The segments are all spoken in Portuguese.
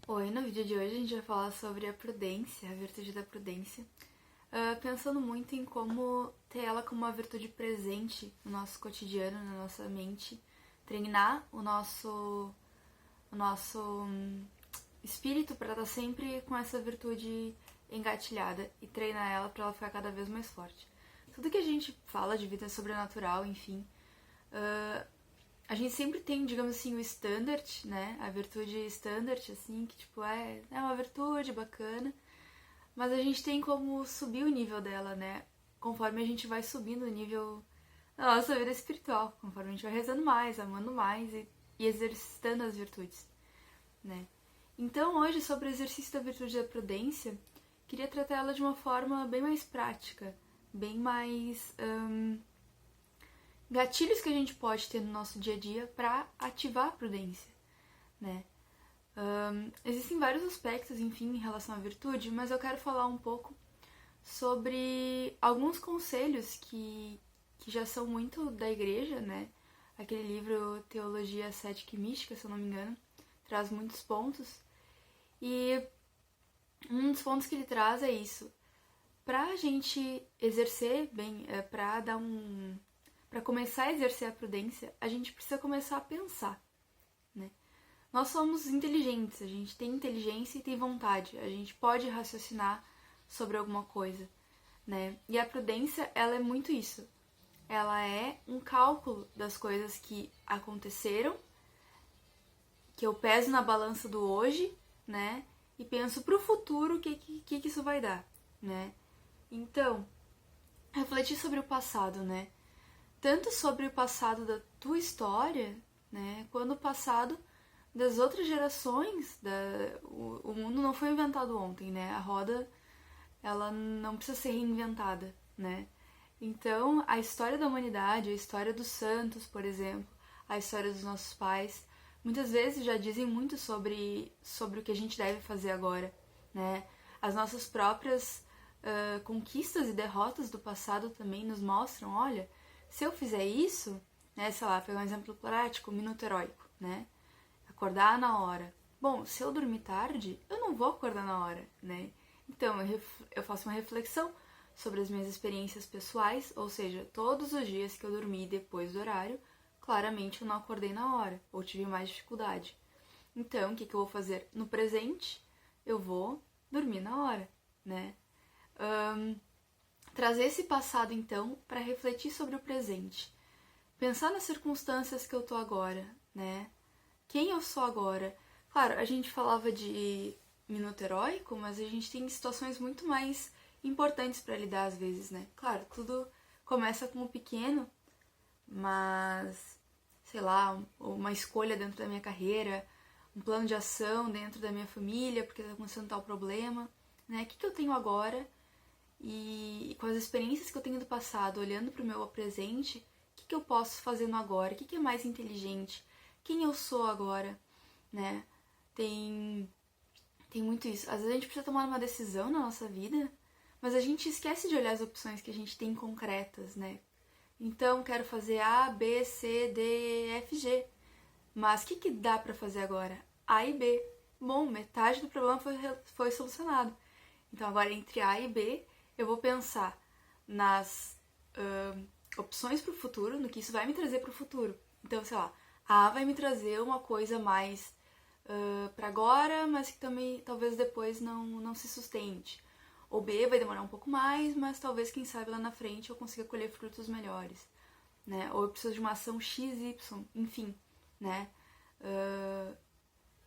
Oi, no vídeo de hoje a gente vai falar sobre a prudência, a virtude da prudência, pensando muito em como ter ela como uma virtude presente no nosso cotidiano, na nossa mente, treinar o nosso espírito para estar sempre com essa virtude engatilhada e treinar ela para ela ficar cada vez mais forte. Tudo que a gente fala de vida sobrenatural, enfim, a gente sempre tem, digamos assim, o standard, né? A virtude standard, assim, que tipo é uma virtude bacana, mas a gente tem como subir o nível dela, né? Conforme a gente vai subindo o nível da nossa vida espiritual, conforme a gente vai rezando mais, amando mais e exercitando as virtudes, né? Então, hoje, sobre o exercício da virtude da prudência, queria tratar ela de uma forma bem mais prática, bem mais gatilhos que a gente pode ter no nosso dia a dia para ativar a prudência, né? Existem vários aspectos, enfim, em relação à virtude, mas eu quero falar um pouco sobre alguns conselhos que já são muito da igreja, né? Aquele livro Teologia Cética e Mística, se eu não me engano, traz muitos pontos. E um dos pontos que ele traz é isso. Pra gente exercer bem, para começar a exercer a prudência, a gente precisa começar a pensar, né? Nós somos inteligentes, a gente tem inteligência e tem vontade, a gente pode raciocinar sobre alguma coisa, né? E a prudência, ela é muito isso. Ela é um cálculo das coisas que aconteceram, que eu peso na balança do hoje, né? E penso pro futuro o que isso vai dar, né? Então, refletir sobre o passado, né? Tanto sobre o passado da tua história, né, quanto o passado das outras gerações. O mundo não foi inventado ontem, né? A roda, ela não precisa ser reinventada, né? Então, a história da humanidade, a história dos santos, por exemplo, a história dos nossos pais, muitas vezes já dizem muito sobre o que a gente deve fazer agora, né? As nossas próprias conquistas e derrotas do passado também nos mostram, olha, se eu fizer isso, né, sei lá, pegar um exemplo prático, minuto heróico, né, acordar na hora. Bom, se eu dormir tarde, eu não vou acordar na hora, né, então eu faço uma reflexão sobre as minhas experiências pessoais, ou seja, todos os dias que eu dormi depois do horário, claramente eu não acordei na hora, ou tive mais dificuldade. Então, o que eu vou fazer? No presente, eu vou dormir na hora, né, trazer esse passado, então, para refletir sobre o presente. Pensar nas circunstâncias que eu tô agora, né? Quem eu sou agora. Claro, a gente falava de minuto heróico, mas a gente tem situações muito mais importantes para lidar às vezes, né? Claro, tudo começa com o pequeno, mas, sei lá, uma escolha dentro da minha carreira, um plano de ação dentro da minha família, porque tá acontecendo tal problema, né? O que eu tenho agora? E com as experiências que eu tenho do passado, olhando para o meu presente, o que eu posso fazer no agora? O que é mais inteligente? Quem eu sou agora? Né? Tem muito isso. Às vezes a gente precisa tomar uma decisão na nossa vida, mas a gente esquece de olhar as opções que a gente tem concretas, né? Então, quero fazer A, B, C, D, E, F, G. Mas o que dá para fazer agora? A e B. Bom, metade do problema foi solucionado. Então, agora entre A e B, eu vou pensar nas opções para o futuro, no que isso vai me trazer para o futuro. Então, sei lá, A vai me trazer uma coisa mais para agora, mas que também talvez depois não se sustente. O B vai demorar um pouco mais, mas talvez, quem sabe, lá na frente eu consiga colher frutos melhores. Né? Ou eu preciso de uma ação XY, enfim, né?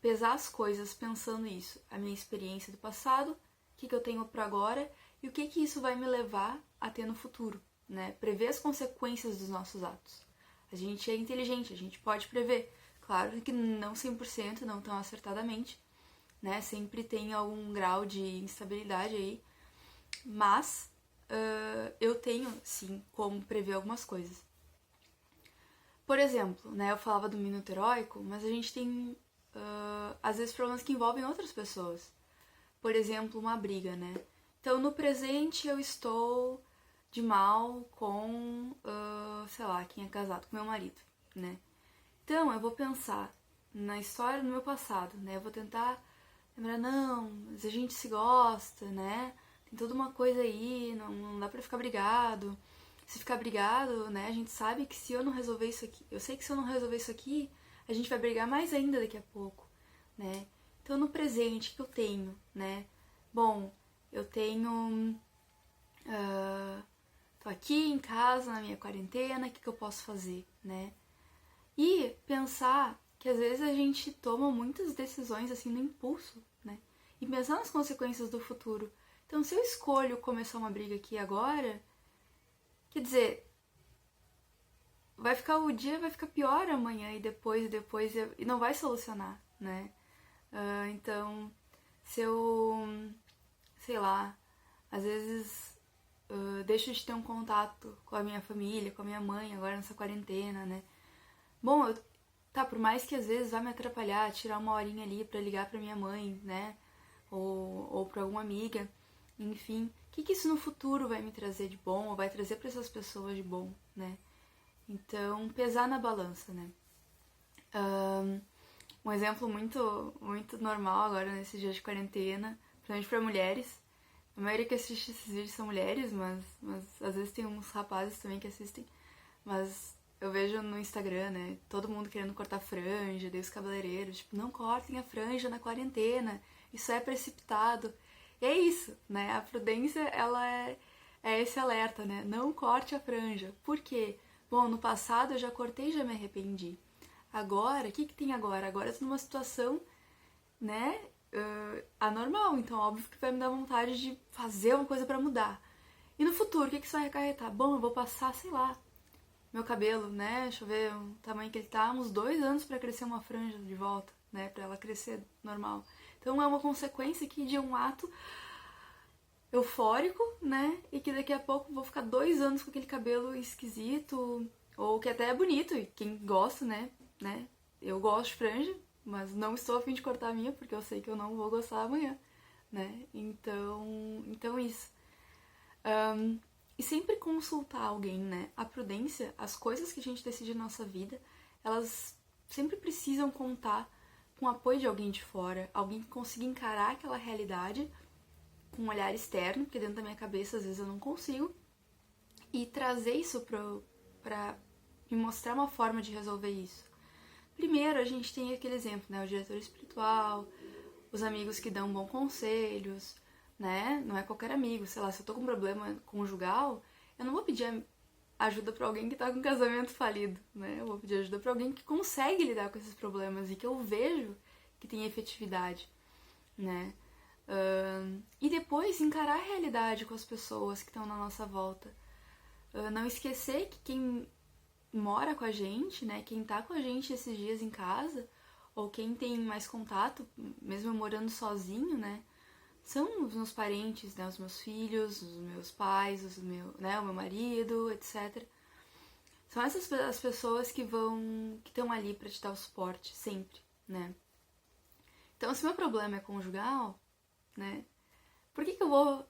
Pesar as coisas pensando isso, a minha experiência do passado, o que eu tenho para agora e o que isso vai me levar a ter no futuro, né? Prever as consequências dos nossos atos. A gente é inteligente, a gente pode prever. Claro que não 100%, não tão acertadamente, né? Sempre tem algum grau de instabilidade aí, mas eu tenho, sim, como prever algumas coisas. Por exemplo, né, eu falava do minuto heróico, mas a gente tem, às vezes, problemas que envolvem outras pessoas. Por exemplo, uma briga, né? Então, no presente, eu estou de mal com, sei lá, quem é casado, com meu marido, né? Então, eu vou pensar na história do meu passado, né? Eu vou tentar lembrar, não, mas a gente se gosta, né? Tem toda uma coisa aí, não dá pra ficar brigado. Se ficar brigado, né, a gente sabe que se eu não resolver isso aqui, eu sei que se eu não resolver isso aqui, a gente vai brigar mais ainda daqui a pouco, né? Então, no presente que eu tenho, né? Bom, eu tenho... tô aqui em casa, na minha quarentena, o que eu posso fazer, né? E pensar que às vezes a gente toma muitas decisões assim no impulso, né? E pensar nas consequências do futuro. Então, se eu escolho começar uma briga aqui agora, quer dizer, o dia vai ficar pior amanhã e depois, e não vai solucionar, né? Então, se eu, sei lá, às vezes deixo de ter um contato com a minha família, com a minha mãe, agora nessa quarentena, né? Bom, por mais que às vezes vá me atrapalhar, tirar uma horinha ali pra ligar pra minha mãe, né? Ou pra alguma amiga, enfim, o que isso no futuro vai me trazer de bom, ou vai trazer pra essas pessoas de bom, né? Então, pesar na balança, né? Um exemplo muito normal agora nesse dia de quarentena, principalmente pra mulheres. A maioria que assiste esses vídeos são mulheres, mas às vezes tem uns rapazes também que assistem. Mas eu vejo no Instagram, né, todo mundo querendo cortar franja, daí os cabeleireiros, tipo, não cortem a franja na quarentena, isso é precipitado. E é isso, né, a prudência, ela é esse alerta, né, não corte a franja. Por quê? Bom, no passado eu já cortei e já me arrependi. Agora, o que tem agora? Agora eu tô numa situação, né, anormal, então óbvio que vai me dar vontade de fazer uma coisa pra mudar. E no futuro, o que isso vai acarretar? Bom, eu vou passar, sei lá, meu cabelo, né, deixa eu ver o tamanho que ele tá, uns 2 anos pra crescer uma franja de volta, né, pra ela crescer normal. Então é uma consequência aqui de um ato eufórico, né, e que daqui a pouco vou ficar 2 anos com aquele cabelo esquisito, ou que até é bonito, e quem gosta, né, eu gosto de franja, mas não estou a fim de cortar a minha, porque eu sei que eu não vou gostar amanhã, né, então isso. E sempre consultar alguém, né? A prudência, as coisas que a gente decide na nossa vida, elas sempre precisam contar com o apoio de alguém de fora, alguém que consiga encarar aquela realidade com um olhar externo, porque dentro da minha cabeça às vezes eu não consigo, e trazer isso pra me mostrar uma forma de resolver isso. Primeiro, a gente tem aquele exemplo, né? O diretor espiritual, os amigos que dão bons conselhos, né? Não é qualquer amigo. Sei lá, se eu tô com um problema conjugal, eu não vou pedir ajuda pra alguém que tá com um casamento falido, né? Eu vou pedir ajuda pra alguém que consegue lidar com esses problemas e que eu vejo que tem efetividade, né? E depois encarar a realidade com as pessoas que estão na nossa volta. Não esquecer que quem mora com a gente, né? Quem tá com a gente esses dias em casa, ou quem tem mais contato, mesmo morando sozinho, né? São os meus parentes, né? Os meus filhos, os meus pais, o meu marido, etc. São essas as pessoas que estão ali pra te dar o suporte, sempre, né? Então, se meu problema é conjugal, né? Por que eu vou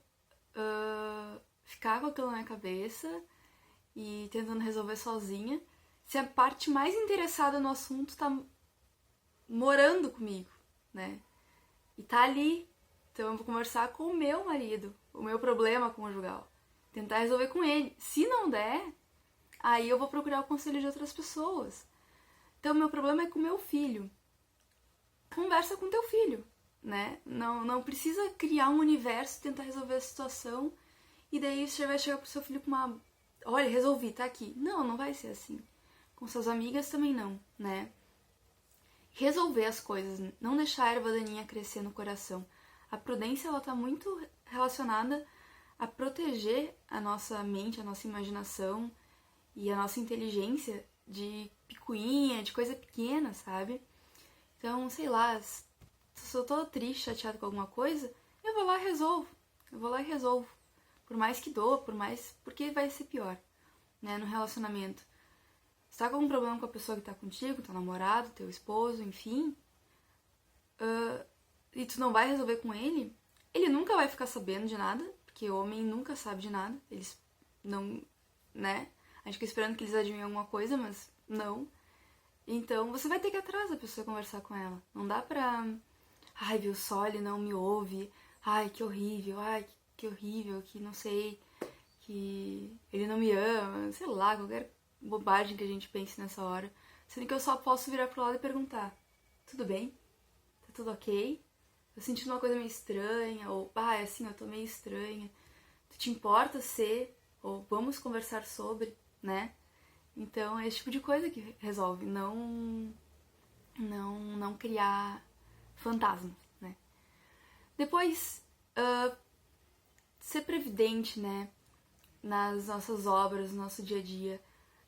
ficar com aquilo na minha cabeça e tentando resolver sozinha, se a parte mais interessada no assunto tá morando comigo, né? E tá ali. Então eu vou conversar com o meu marido, o meu problema conjugal. Tentar resolver com ele. Se não der, aí eu vou procurar o conselho de outras pessoas. Então meu problema é com o meu filho. Conversa com teu filho, né? Não precisa criar um universo e tentar resolver a situação e daí você vai chegar pro seu filho com uma... Olha, resolvi, tá aqui. Não vai ser assim. Com suas amigas também não, né? Resolver as coisas, não deixar a erva daninha crescer no coração. A prudência, ela tá muito relacionada a proteger a nossa mente, a nossa imaginação e a nossa inteligência de picuinha, de coisa pequena, sabe? Então, sei lá, se eu tô triste, chateada com alguma coisa, eu vou lá e resolvo. Por mais que doa, porque vai ser pior, né, no relacionamento. Se tá com algum problema com a pessoa que tá contigo, teu namorado, teu esposo, enfim, e tu não vai resolver com ele nunca vai ficar sabendo de nada, porque homem nunca sabe de nada, eles não, né? A gente fica esperando que eles adivinhem alguma coisa, mas não. Então, você vai ter que ir atrás da pessoa conversar com ela. Não dá pra ai, viu só, ele não me ouve, ai, que horrível, que não sei, que ele não me ama, sei lá, qualquer bobagem que a gente pense nessa hora. Sendo que eu só posso virar pro lado e perguntar, tudo bem? Tá tudo ok? Tô sentindo uma coisa meio estranha, ou, é assim, eu tô meio estranha. Tu te importa ser, ou vamos conversar sobre, né? Então é esse tipo de coisa que resolve, não criar fantasmas, né? Depois, ser previdente, né? Nas nossas obras, no nosso dia a dia.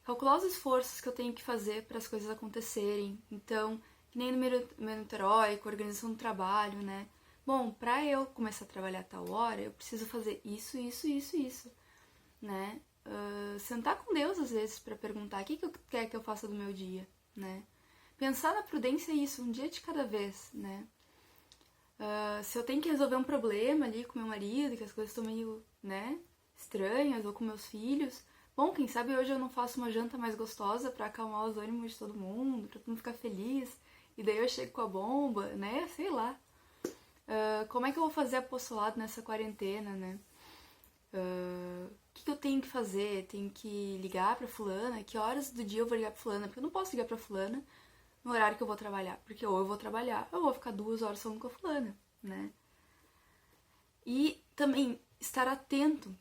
Calcular os esforços que eu tenho que fazer para as coisas acontecerem. Então, que nem no minuto heróico, organização do trabalho, né? Bom, para eu começar a trabalhar a tal hora, eu preciso fazer isso, né? Sentar com Deus às vezes para perguntar o que eu quer que eu faça do meu dia, né? Pensar na prudência é isso, um dia de cada vez, né? Se eu tenho que resolver um problema ali com meu marido, que as coisas estão meio, né, estranhas, ou com meus filhos, bom, quem sabe hoje eu não faço uma janta mais gostosa para acalmar os ânimos de todo mundo, pra todo mundo ficar feliz, e daí eu chego com a bomba, né, sei lá. Como é que eu vou fazer apostolado nessa quarentena, né? O que eu tenho que fazer? Tenho que ligar pra fulana? Que horas do dia eu vou ligar pra fulana? Porque eu não posso ligar pra fulana no horário que eu vou trabalhar, porque ou eu vou trabalhar, ou eu vou ficar 2 horas falando com a fulana, né? E também estar atento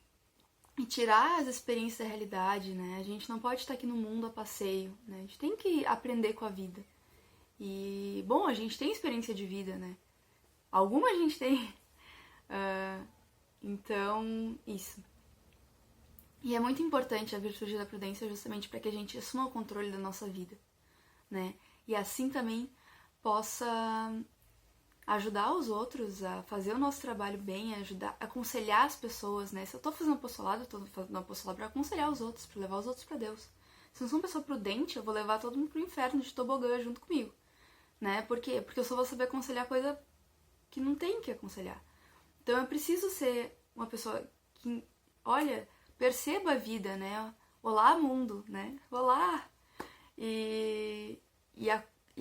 e tirar as experiências da realidade, né? A gente não pode estar aqui no mundo a passeio, né? A gente tem que aprender com a vida. E, bom, a gente tem experiência de vida, né? Alguma a gente tem. Então, isso. E é muito importante a virtude da prudência justamente para que a gente assuma o controle da nossa vida, né? E assim também possa ajudar os outros a fazer o nosso trabalho bem, ajudar, aconselhar as pessoas, né? Se eu tô fazendo apostolado, eu tô fazendo apostolado pra aconselhar os outros, pra levar os outros pra Deus. Se eu sou uma pessoa prudente, eu vou levar todo mundo pro inferno de tobogã junto comigo, né? Por quê? Porque eu só vou saber aconselhar coisa que não tem que aconselhar. Então eu preciso ser uma pessoa que, olha, perceba a vida, né? Olá, mundo, né? Olá! E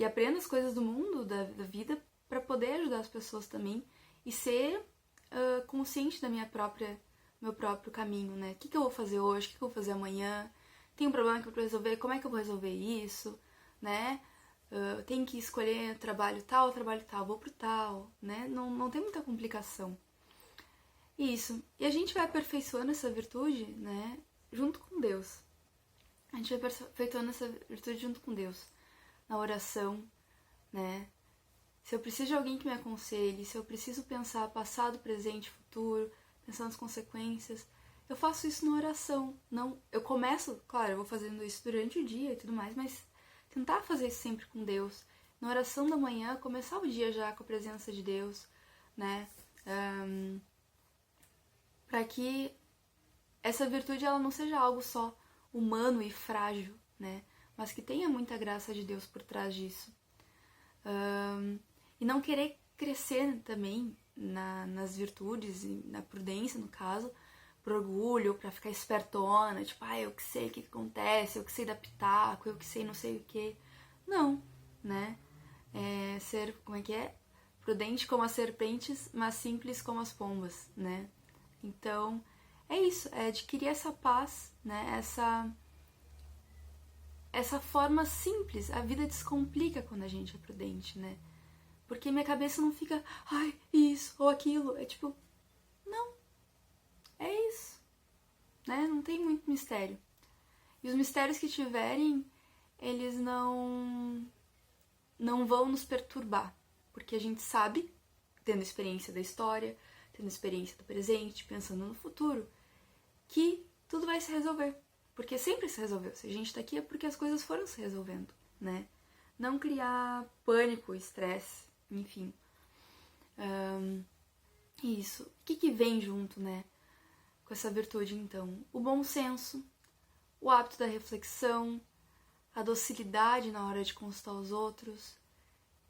aprenda as coisas do mundo, da vida, para poder ajudar as pessoas também e ser consciente da meu próprio caminho, né? O que eu vou fazer hoje? O que eu vou fazer amanhã? Tem um problema que eu vou resolver? Como é que eu vou resolver isso? Né? Tenho que escolher trabalho tal, vou pro tal, né? Não tem muita complicação. Isso. E a gente vai aperfeiçoando essa virtude, né? Junto com Deus. A gente vai aperfeiçoando essa virtude junto com Deus. Na oração, né? Se eu preciso de alguém que me aconselhe, se eu preciso pensar passado, presente, futuro, pensar nas consequências, eu faço isso na oração. Não, eu começo, claro, eu vou fazendo isso durante o dia e tudo mais, mas tentar fazer isso sempre com Deus. Na oração da manhã, começar o dia já com a presença de Deus, né? Para que essa virtude ela não seja algo só humano e frágil, né? Mas que tenha muita graça de Deus por trás disso. E não querer crescer também nas virtudes, na prudência, no caso, por orgulho, pra ficar espertona, tipo, eu que sei o que acontece, eu que sei dar pitaco, eu que sei não sei o que. Não, né? Ser, como é que é? Prudente como as serpentes, mas simples como as pombas, né? Então, é isso, é adquirir essa paz, né? Essa forma simples. A vida descomplica quando a gente é prudente, né? Porque minha cabeça não fica, isso ou aquilo. É tipo, não, é isso, né? Não tem muito mistério. E os mistérios que tiverem, eles não vão nos perturbar. Porque a gente sabe, tendo experiência da história, tendo experiência do presente, pensando no futuro, que tudo vai se resolver. Porque sempre se resolveu. Se a gente tá aqui é porque as coisas foram se resolvendo, né? Não criar pânico, estresse, enfim. Isso. O que vem junto, né? Com essa virtude, então? O bom senso, o hábito da reflexão, a docilidade na hora de consultar os outros,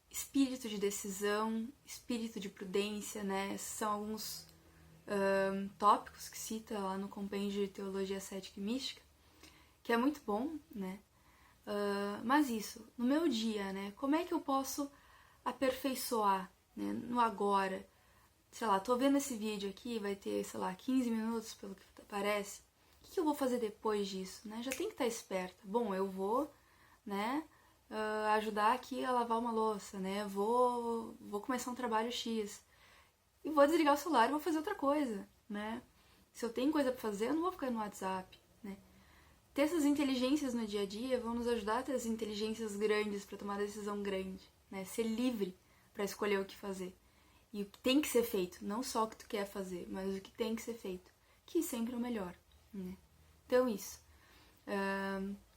espírito de decisão, espírito de prudência, né? Esses são alguns tópicos que cita lá no Compêndio de Teologia Cética e Mística, que é muito bom, né? Mas isso, no meu dia, né? Como é que eu posso aperfeiçoar né, no agora. Sei lá, tô vendo esse vídeo aqui, vai ter, sei lá, 15 minutos, pelo que parece. O que eu vou fazer depois disso, né? Já tem que estar esperta. Bom, eu vou, né, ajudar aqui a lavar uma louça, né? Vou começar um trabalho X. E vou desligar o celular e vou fazer outra coisa, né? Se eu tenho coisa pra fazer, eu não vou ficar no WhatsApp, né? Ter essas inteligências no dia a dia vão nos ajudar a ter as inteligências grandes para tomar decisão grande, né? Ser livre para escolher o que fazer. E o que tem que ser feito, não só o que tu quer fazer, mas o que tem que ser feito, que sempre é o melhor, né? Então isso,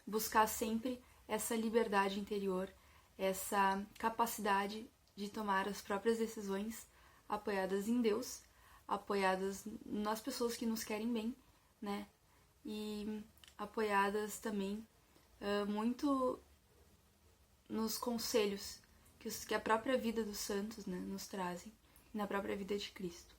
buscar sempre essa liberdade interior, essa capacidade de tomar as próprias decisões apoiadas em Deus, apoiadas nas pessoas que nos querem bem, né? E apoiadas também muito nos conselhos que a própria vida dos santos, né, nos trazem, na própria vida de Cristo.